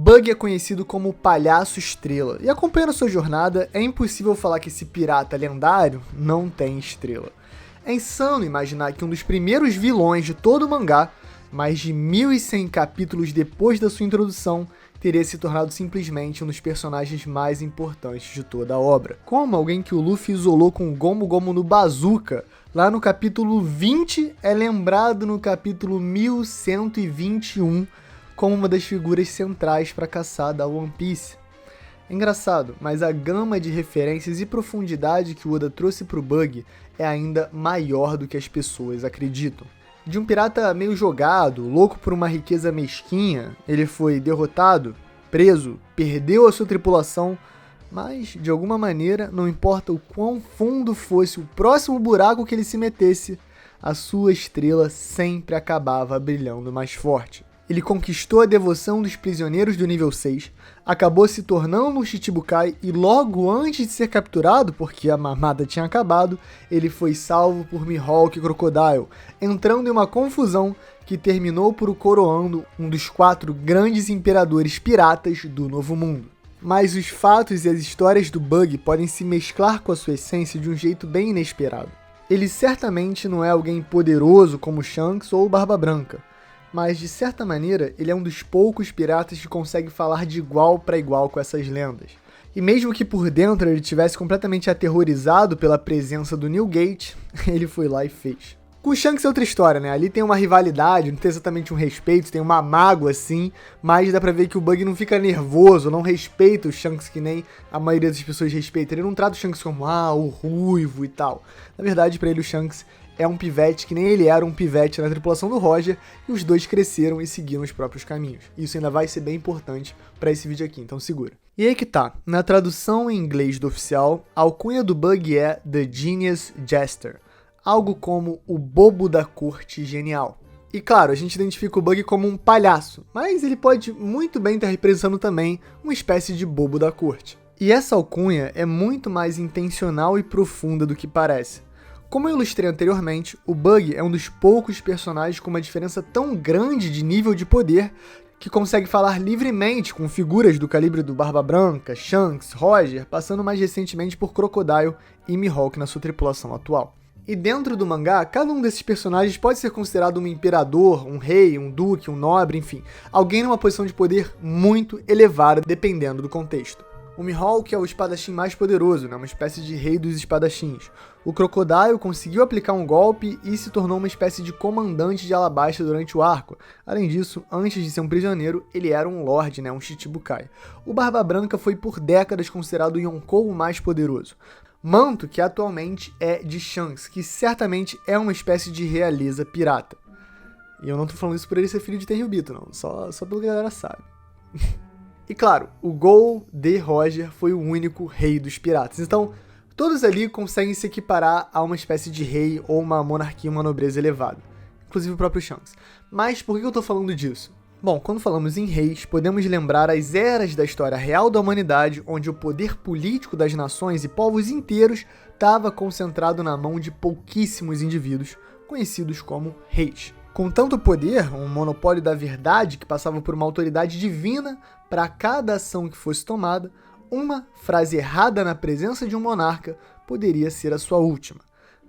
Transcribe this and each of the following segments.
Bug é conhecido como o Palhaço Estrela, e acompanhando sua jornada, é impossível falar que esse pirata lendário não tem estrela. É insano imaginar que um dos primeiros vilões de todo o mangá, mais de 1100 capítulos depois da sua introdução, teria se tornado simplesmente um dos personagens mais importantes de toda a obra. Como alguém que o Luffy isolou com o Gomu Gomu no Bazooka, lá no capítulo 20, é lembrado no capítulo 1121 como uma das figuras centrais para caçar da One Piece. É engraçado, mas a gama de referências e profundidade que o Oda trouxe pro Bug é ainda maior do que as pessoas acreditam. De um pirata meio jogado, louco por uma riqueza mesquinha, ele foi derrotado, preso, perdeu a sua tripulação, mas, de alguma maneira, não importa o quão fundo fosse o próximo buraco que ele se metesse, a sua estrela sempre acabava brilhando mais forte. Ele conquistou a devoção dos prisioneiros do nível 6, acabou se tornando um Shichibukai e logo antes de ser capturado, porque a mamada tinha acabado, ele foi salvo por Mihawk e Crocodile, entrando em uma confusão que terminou por o coroando um dos 4 grandes imperadores piratas do Novo Mundo. Mas os fatos e as histórias do Bug podem se mesclar com a sua essência de um jeito bem inesperado. Ele certamente não é alguém poderoso como Shanks ou Barba Branca, mas de certa maneira ele é um dos poucos piratas que consegue falar de igual para igual com essas lendas. E mesmo que por dentro ele tivesse completamente aterrorizado pela presença do Newgate, ele foi lá e fez. Com o Shanks é outra história, né? Ali tem uma rivalidade, não tem exatamente um respeito, tem uma mágoa assim, mas dá pra ver que o Bug não fica nervoso, não respeita o Shanks que nem a maioria das pessoas respeita. Ele não trata o Shanks como, o ruivo e tal. Na verdade, pra ele o Shanks é um pivete que nem ele era um pivete na tripulação do Roger, e os dois cresceram e seguiram os próprios caminhos. Isso ainda vai ser bem importante para esse vídeo aqui, então segura. E aí que tá, na tradução em inglês do oficial, a alcunha do Bug é The Genius Jester, algo como o bobo da corte genial. E claro, a gente identifica o Bug como um palhaço, mas ele pode muito bem estar representando também uma espécie de bobo da corte. E essa alcunha é muito mais intencional e profunda do que parece. Como eu ilustrei anteriormente, o Bug é um dos poucos personagens com uma diferença tão grande de nível de poder que consegue falar livremente com figuras do calibre do Barba Branca, Shanks, Roger, passando mais recentemente por Crocodile e Mihawk na sua tripulação atual. E dentro do mangá, cada um desses personagens pode ser considerado um imperador, um rei, um duque, um nobre, enfim, alguém numa posição de poder muito elevada, dependendo do contexto. O Mihawk é o espadachim mais poderoso, né? Uma espécie de rei dos espadachins. O Crocodile conseguiu aplicar um golpe e se tornou uma espécie de comandante de Alabasta durante o arco. Além disso, antes de ser um prisioneiro, ele era um lord, né? Um Shichibukai. O Barba Branca foi por décadas considerado o Yonkou mais poderoso. Manto que atualmente é de Shanks, que certamente é uma espécie de realeza pirata. E eu não tô falando isso por ele ser filho de Tenryubito, não. Só pelo que a galera sabe. E claro, o Gol de Roger foi o único rei dos piratas. Então, todos ali conseguem se equiparar a uma espécie de rei ou uma monarquia, uma nobreza elevada. Inclusive o próprio Shanks. Mas por que eu tô falando disso? Bom, quando falamos em reis, podemos lembrar as eras da história real da humanidade, onde o poder político das nações e povos inteiros estava concentrado na mão de pouquíssimos indivíduos, conhecidos como reis. Com tanto poder, um monopólio da verdade que passava por uma autoridade divina para cada ação que fosse tomada, uma frase errada na presença de um monarca poderia ser a sua última.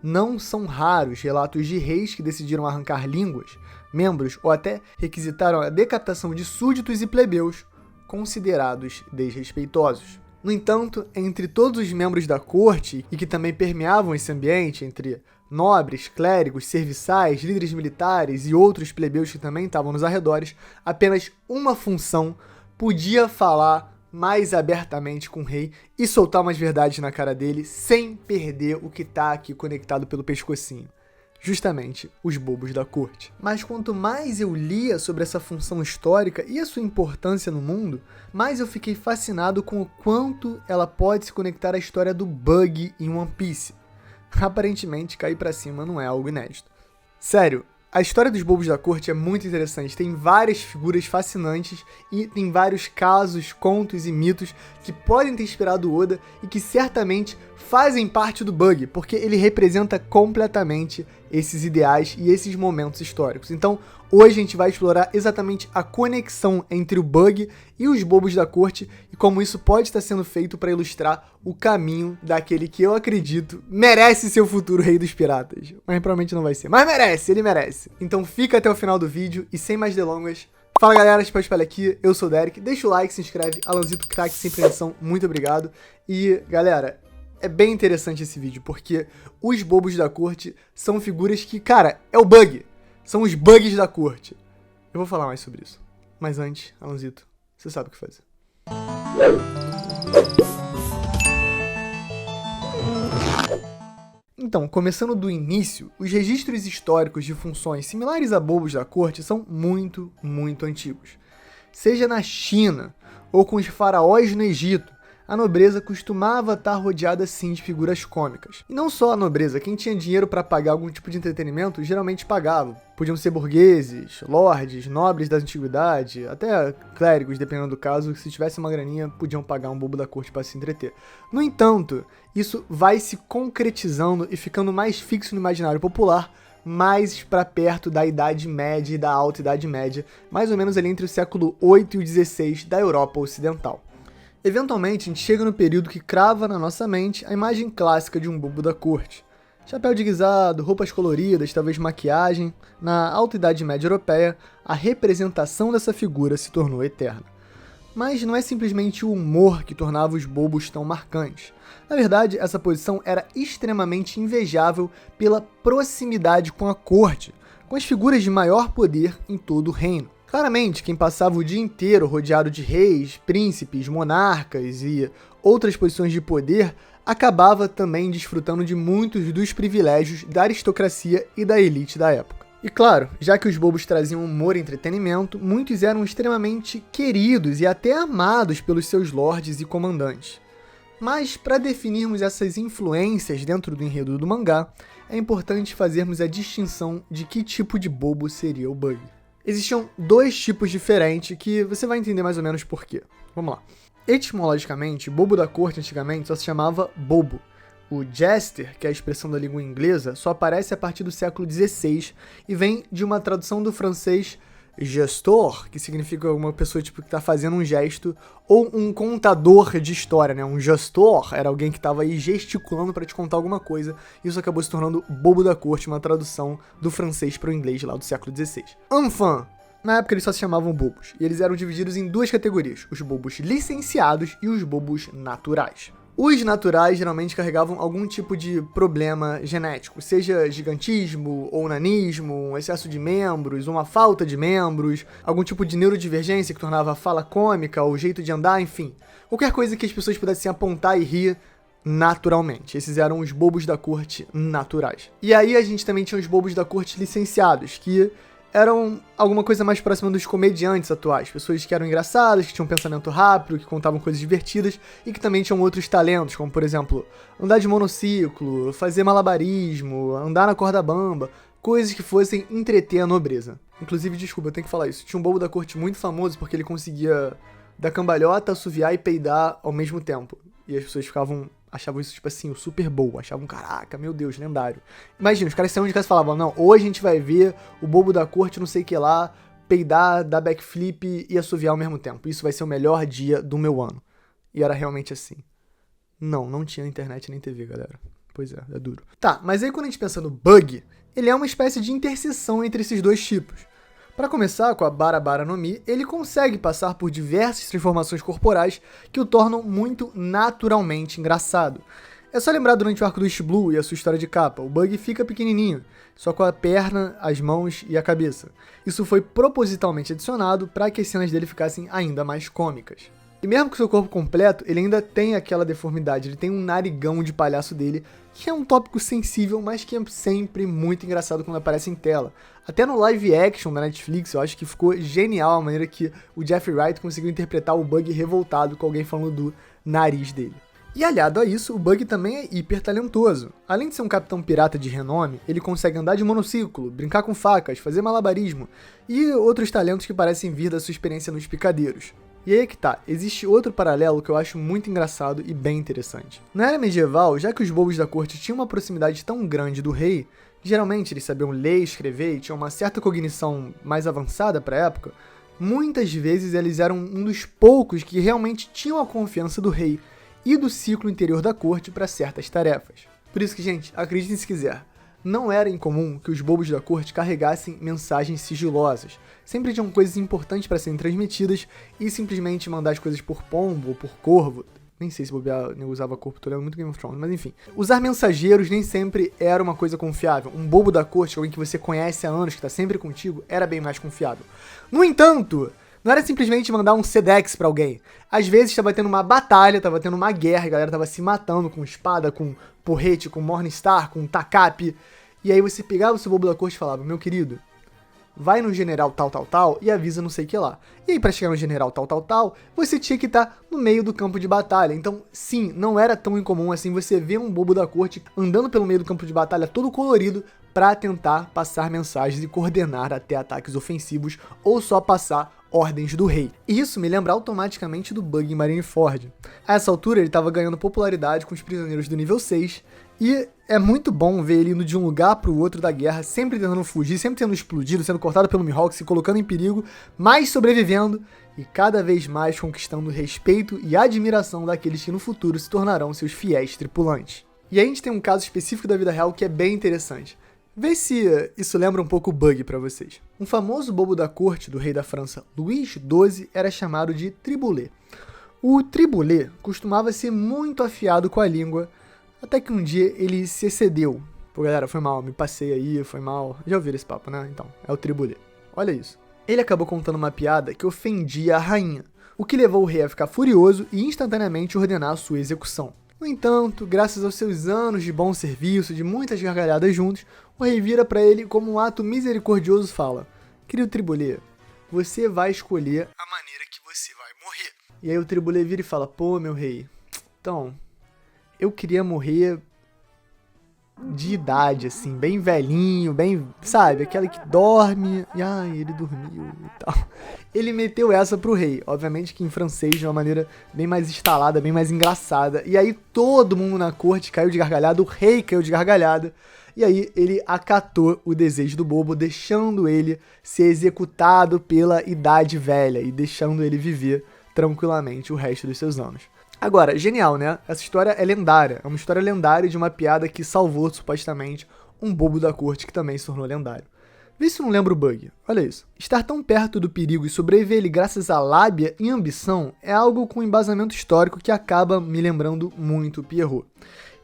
Não são raros relatos de reis que decidiram arrancar línguas, membros ou até requisitaram a decapitação de súditos e plebeus considerados desrespeitosos. No entanto, entre todos os membros da corte e que também permeavam esse ambiente, entre nobres, clérigos, serviçais, líderes militares e outros plebeus que também estavam nos arredores, apenas uma função podia falar mais abertamente com o rei e soltar umas verdades na cara dele sem perder o que tá aqui conectado pelo pescocinho. Justamente, os bobos da corte. Mas quanto mais eu lia sobre essa função histórica e a sua importância no mundo, mais eu fiquei fascinado com o quanto ela pode se conectar à história do Bug em One Piece. Aparentemente, cair pra cima não é algo inédito. Sério, a história dos bobos da corte é muito interessante, tem várias figuras fascinantes e tem vários casos, contos e mitos que podem ter inspirado Oda e que certamente fazem parte do Bug, porque ele representa completamente esses ideais e esses momentos históricos. Então, hoje a gente vai explorar exatamente a conexão entre o Bug e os bobos da corte e como isso pode estar sendo feito para ilustrar o caminho daquele que eu acredito merece ser o futuro rei dos piratas. Mas provavelmente não vai ser. Mas merece, ele merece. Então fica até o final do vídeo e sem mais delongas, fala galera, Spell Spell aqui, eu sou o Derek, deixa o like, se inscreve, Alanzito Crack, sempre edição, muito obrigado. E galera, é bem interessante esse vídeo, porque os bobos da corte são figuras que, cara, é o Bug. São os bugs da corte. Eu vou falar mais sobre isso. Mas antes, Alanzito, você sabe o que fazer. Então, começando do início, os registros históricos de funções similares a bobos da corte são muito, muito antigos. Seja na China ou com os faraós no Egito, a nobreza costumava estar rodeada sim de figuras cômicas. E não só a nobreza, quem tinha dinheiro para pagar algum tipo de entretenimento geralmente pagava. Podiam ser burgueses, lordes, nobres da antiguidade, até clérigos, dependendo do caso, se tivesse uma graninha, podiam pagar um bobo da corte para se entreter. No entanto, isso vai se concretizando e ficando mais fixo no imaginário popular, mais para perto da Idade Média e da Alta Idade Média, mais ou menos ali entre o século 8 e o 16 da Europa Ocidental. Eventualmente, a gente chega no período que crava na nossa mente a imagem clássica de um bobo da corte. Chapéu de guisado, roupas coloridas, talvez maquiagem. Na Alta Idade Média Europeia, a representação dessa figura se tornou eterna. Mas não é simplesmente o humor que tornava os bobos tão marcantes. Na verdade, essa posição era extremamente invejável pela proximidade com a corte, com as figuras de maior poder em todo o reino. Claramente, quem passava o dia inteiro rodeado de reis, príncipes, monarcas e outras posições de poder, acabava também desfrutando de muitos dos privilégios da aristocracia e da elite da época. E claro, já que os bobos traziam humor e entretenimento, muitos eram extremamente queridos e até amados pelos seus lordes e comandantes. Mas, para definirmos essas influências dentro do enredo do mangá, é importante fazermos a distinção de que tipo de bobo seria o Bug. Existiam dois tipos diferentes que você vai entender mais ou menos por quê. Vamos lá. Etimologicamente, bobo da corte antigamente só se chamava bobo. O jester, que é a expressão da língua inglesa, só aparece a partir do século XVI e vem de uma tradução do francês gestor, que significa uma pessoa tipo, que está fazendo um gesto, ou um contador de história, né? Um gestor era alguém que estava aí gesticulando para te contar alguma coisa. Isso acabou se tornando bobo da corte, uma tradução do francês para o inglês lá do século XVI. Enfant. Na época eles só se chamavam bobos, e eles eram divididos em duas categorias, os bobos licenciados e os bobos naturais. Os naturais geralmente carregavam algum tipo de problema genético, seja gigantismo ou nanismo, um excesso de membros, uma falta de membros, algum tipo de neurodivergência que tornava a fala cômica, ou o jeito de andar, enfim. Qualquer coisa que as pessoas pudessem apontar e rir naturalmente. Esses eram os bobos da corte naturais. E aí a gente também tinha os bobos da corte licenciados, que eram alguma coisa mais próxima dos comediantes atuais, pessoas que eram engraçadas, que tinham um pensamento rápido, que contavam coisas divertidas e que também tinham outros talentos, como por exemplo, andar de monociclo, fazer malabarismo, andar na corda bamba, coisas que fossem entreter a nobreza. Inclusive, desculpa, eu tenho que falar isso, tinha um bobo da corte muito famoso porque ele conseguia dar cambalhota, assoviar e peidar ao mesmo tempo. E as pessoas achavam isso, tipo assim, o Super Bowl. Achavam, caraca, meu Deus, lendário. Imagina, os caras saíam de casa e falavam, não, hoje a gente vai ver o bobo da corte, não sei o que lá, peidar, dar backflip e assoviar ao mesmo tempo. Isso vai ser o melhor dia do meu ano. E era realmente assim. Não tinha internet nem TV, galera. Pois é duro. Tá, mas aí quando a gente pensa no Bug, ele é uma espécie de interseção entre esses dois tipos. Para começar, com a Bara no Mi, ele consegue passar por diversas transformações corporais que o tornam muito naturalmente engraçado. É só lembrar durante o arco do East Blue e a sua história de capa, o Bug fica pequenininho, só com a perna, as mãos e a cabeça. Isso foi propositalmente adicionado para que as cenas dele ficassem ainda mais cômicas. E mesmo com seu corpo completo, ele ainda tem aquela deformidade, ele tem um narigão de palhaço dele, que é um tópico sensível, mas que é sempre muito engraçado quando aparece em tela. Até no live action da Netflix, eu acho que ficou genial a maneira que o Jeffrey Wright conseguiu interpretar o Bug revoltado com alguém falando do nariz dele. E aliado a isso, o Bug também é hiper talentoso. Além de ser um capitão pirata de renome, ele consegue andar de monociclo, brincar com facas, fazer malabarismo e outros talentos que parecem vir da sua experiência nos picadeiros. E aí é que tá, existe outro paralelo que eu acho muito engraçado e bem interessante. Na era medieval, já que os bobos da corte tinham uma proximidade tão grande do rei, geralmente eles sabiam ler e escrever e tinham uma certa cognição mais avançada para a época, muitas vezes eles eram um dos poucos que realmente tinham a confiança do rei e do ciclo interior da corte para certas tarefas. Por isso que, gente, acreditem se quiser, não era incomum que os bobos da corte carregassem mensagens sigilosas. Sempre tinham coisas importantes para serem transmitidas e simplesmente mandar as coisas por pombo ou por corvo. Nem sei se bobear usava corpo, tô lendo muito Game of Thrones, mas enfim. Usar mensageiros nem sempre era uma coisa confiável. Um bobo da corte, alguém que você conhece há anos, que tá sempre contigo, era bem mais confiável. No entanto, não era simplesmente mandar um Sedex pra alguém. Às vezes tava tendo uma batalha, tava tendo uma guerra, a galera tava se matando com espada, com porrete, com Morningstar, com tacape. E aí você pegava o seu bobo da corte e falava, meu querido, vai no general tal e avisa não sei o que lá. E aí pra chegar no general tal, você tinha que estar no meio do campo de batalha. Então, sim, não era tão incomum assim você ver um bobo da corte andando pelo meio do campo de batalha todo colorido pra tentar passar mensagens e coordenar até ataques ofensivos ou só passar ordens do rei. Isso me lembra automaticamente do Bug em Marineford. A essa altura ele estava ganhando popularidade com os prisioneiros do nível 6 e é muito bom ver ele indo de um lugar para o outro da guerra, sempre tentando fugir, sempre tendo explodido, sendo cortado pelo Mihawk, se colocando em perigo, mas sobrevivendo e cada vez mais conquistando o respeito e admiração daqueles que no futuro se tornarão seus fiéis tripulantes. E aí a gente tem um caso específico da vida real que é bem interessante. Vê se isso lembra um pouco o Bug para vocês. Um famoso bobo da corte do rei da França, Luís XII, era chamado de Triboulet. O Triboulet costumava ser muito afiado com a língua, até que um dia ele se excedeu. Pô, galera, foi mal, me passei aí, foi mal. Já ouviram esse papo, né? Então, é o Triboulet. Olha isso. Ele acabou contando uma piada que ofendia a rainha, o que levou o rei a ficar furioso e instantaneamente ordenar a sua execução. No entanto, graças aos seus anos de bom serviço, de muitas gargalhadas juntos, o rei vira para ele como um ato misericordioso e fala: querido Triboulet, você vai escolher a maneira que você vai morrer. E aí o Triboulet vira e fala: pô, meu rei, então, eu queria morrer de idade, assim, bem velhinho, bem, sabe, aquela que dorme, e ai, ele dormiu e tal. Ele meteu essa pro rei, obviamente que em francês de uma maneira bem mais instalada, bem mais engraçada, e aí todo mundo na corte caiu de gargalhada, o rei caiu de gargalhada, e aí ele acatou o desejo do bobo, deixando ele ser executado pela idade velha e deixando ele viver tranquilamente o resto dos seus anos. Agora, genial, né? Essa história é lendária. É uma história lendária de uma piada que salvou, supostamente, um bobo da corte que também se tornou lendário. Vê se não lembra o Bug. Olha isso. Estar tão perto do perigo e sobreviver ele graças à lábia e ambição é algo com embasamento histórico que acaba me lembrando muito Pierrot.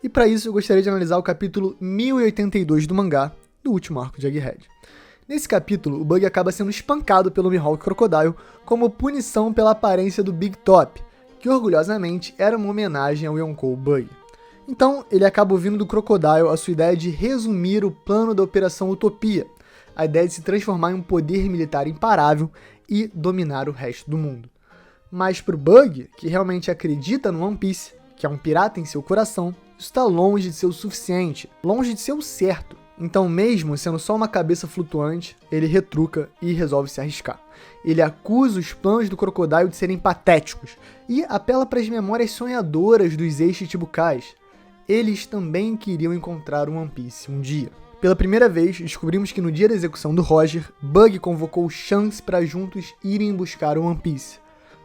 E para isso eu gostaria de analisar o capítulo 1082 do mangá, do último arco de Egghead. Nesse capítulo, o Bug acaba sendo espancado pelo Mihawk Crocodile como punição pela aparência do Big Top, que orgulhosamente era uma homenagem ao Yonkou Bug. Então, ele acaba ouvindo do Crocodile a sua ideia de resumir o plano da Operação Utopia, a ideia de se transformar em um poder militar imparável e dominar o resto do mundo. Mas pro Bug, que realmente acredita no One Piece, que é um pirata em seu coração, isso está longe de ser o suficiente, longe de ser o certo. Então, mesmo sendo só uma cabeça flutuante, ele retruca e resolve se arriscar. Ele acusa os planos do Crocodile de serem patéticos e apela para as memórias sonhadoras dos ex-Chichibukais. Eles também queriam encontrar o One Piece um dia. Pela primeira vez, descobrimos que no dia da execução do Roger, Bug convocou Shanks para juntos irem buscar o One Piece.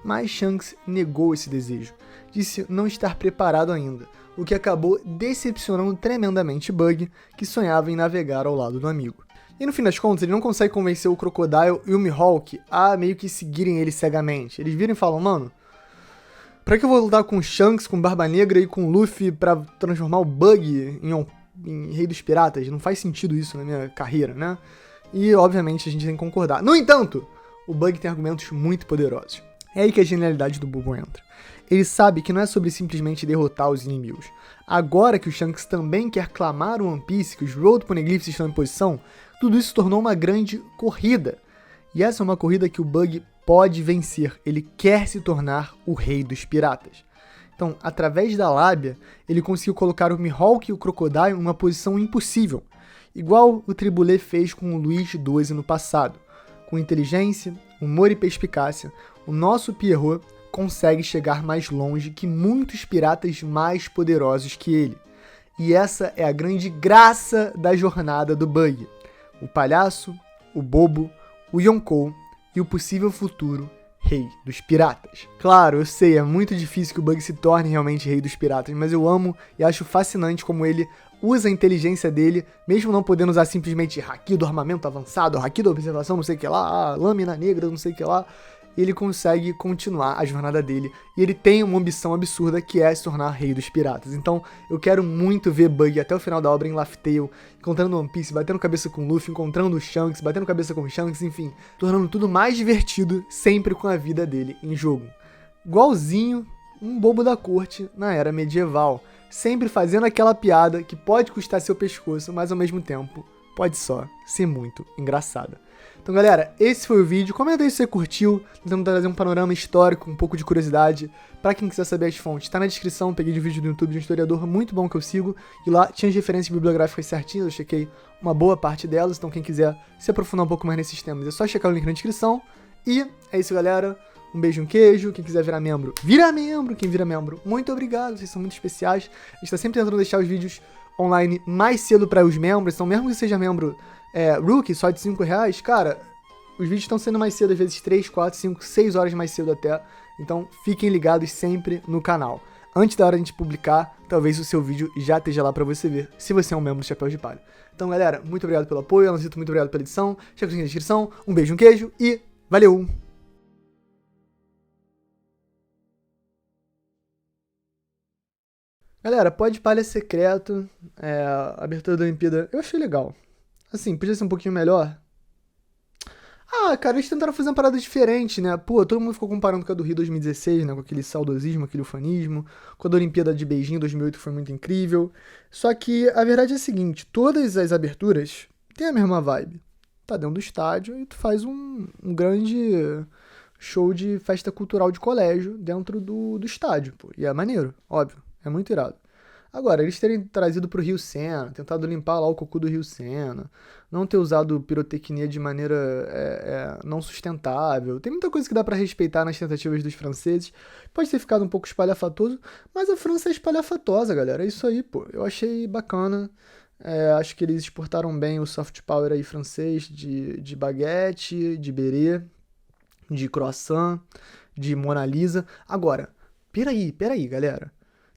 Mas Shanks negou esse desejo, disse não estar preparado ainda, o que acabou decepcionando tremendamente Bug, que sonhava em navegar ao lado do amigo. E no fim das contas, ele não consegue convencer o Crocodile e o Mihawk a meio que seguirem ele cegamente. Eles viram e falam, mano, pra que eu vou lutar com Shanks, com Barba Negra e com Luffy pra transformar o Bug em Rei dos Piratas? Não faz sentido isso na minha carreira, né? E, obviamente, a gente tem que concordar. No entanto, o Bug tem argumentos muito poderosos. É aí que a genialidade do Bobo entra. Ele sabe que não é sobre simplesmente derrotar os inimigos. Agora que o Shanks também quer clamar o One Piece, que os Road Poneglyphs estão em posição, tudo isso se tornou uma grande corrida. E essa é uma corrida que o Bug pode vencer. Ele quer se tornar o rei dos piratas. Então, através da lábia, ele conseguiu colocar o Mihawk e o Crocodile em uma posição impossível, igual o Triboulet fez com o Luís XII no passado. Com inteligência, humor e perspicácia, o nosso Pierrot consegue chegar mais longe que muitos piratas mais poderosos que ele. E essa é a grande graça da jornada do Bug. O palhaço, o bobo, o Yonkou e o possível futuro rei dos piratas. Claro, eu sei, é muito difícil que o Bug se torne realmente rei dos piratas, mas eu amo e acho fascinante como ele usa a inteligência dele, mesmo não podendo usar simplesmente haki do armamento avançado, haki da observação, não sei o que lá, lâmina negra, não sei o que lá. Ele consegue continuar a jornada dele. E ele tem uma ambição absurda que é se tornar rei dos piratas. Então eu quero muito ver Bug até o final da obra em Laugh Tale, encontrando One Piece, batendo cabeça com Luffy, encontrando o Shanks, batendo cabeça com o Shanks, enfim, tornando tudo mais divertido, sempre com a vida dele em jogo. Igualzinho um bobo da corte na era medieval, sempre fazendo aquela piada que pode custar seu pescoço, mas ao mesmo tempo pode só ser muito engraçada. Então, galera, esse foi o vídeo. Comenta aí se você curtiu, tentando trazer um panorama histórico, um pouco de curiosidade. Pra quem quiser saber as fontes, tá na descrição. Peguei de um vídeo do YouTube de um historiador muito bom que eu sigo. E lá tinha as referências bibliográficas certinhas, eu chequei uma boa parte delas. Então, quem quiser se aprofundar um pouco mais nesses temas, é só checar o link na descrição. E é isso, galera. Um beijo, um queijo. Quem quiser virar membro, vira membro. Quem vira membro, muito obrigado. Vocês são muito especiais. A gente tá sempre tentando deixar os vídeos online mais cedo para os membros. Então, mesmo que seja membro Rookie, só de R$5, cara, os vídeos estão sendo mais cedo, às vezes 3, 4, 5, 6 horas mais cedo até. Então, fiquem ligados sempre no canal. Antes da hora de a gente publicar, talvez o seu vídeo já esteja lá para você ver, se você é um membro do Chapéu de Palha. Então, galera, muito obrigado pelo apoio. Alanzito, muito obrigado pela edição. Checa o link na descrição. Um beijo, um queijo e valeu! Galera, pode palha secreto, abertura da Olimpíada, eu achei legal. Assim, podia ser um pouquinho melhor. Ah, cara, eles tentaram fazer uma parada diferente, né? Pô, todo mundo ficou comparando com a do Rio 2016, né? Com aquele saudosismo, aquele ufanismo. Com a da Olimpíada de Beijing 2008, que foi muito incrível. Só que a verdade é a seguinte, todas as aberturas têm a mesma vibe. Tá dentro do estádio e tu faz um grande show de festa cultural de colégio dentro do estádio, pô. E é maneiro, óbvio. É muito irado. Agora, eles terem trazido pro Rio Sena, tentado limpar lá o cocô do Rio Sena, não ter usado pirotecnia de maneira não sustentável. Tem muita coisa que dá pra respeitar nas tentativas dos franceses. Pode ter ficado um pouco espalhafatoso, mas a França é espalhafatosa, galera. É isso aí, pô. Eu achei bacana. Acho que eles exportaram bem o soft power aí francês de baguete, de beret, de croissant, de Mona Lisa. Agora, peraí, galera.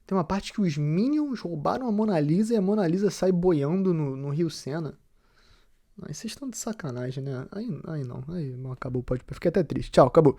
Tem uma parte que os Minions roubaram a Mona Lisa e a Mona Lisa sai boiando no Rio Sena. Aí vocês estão de sacanagem, né? Aí não acabou, fiquei até triste. Tchau, acabou.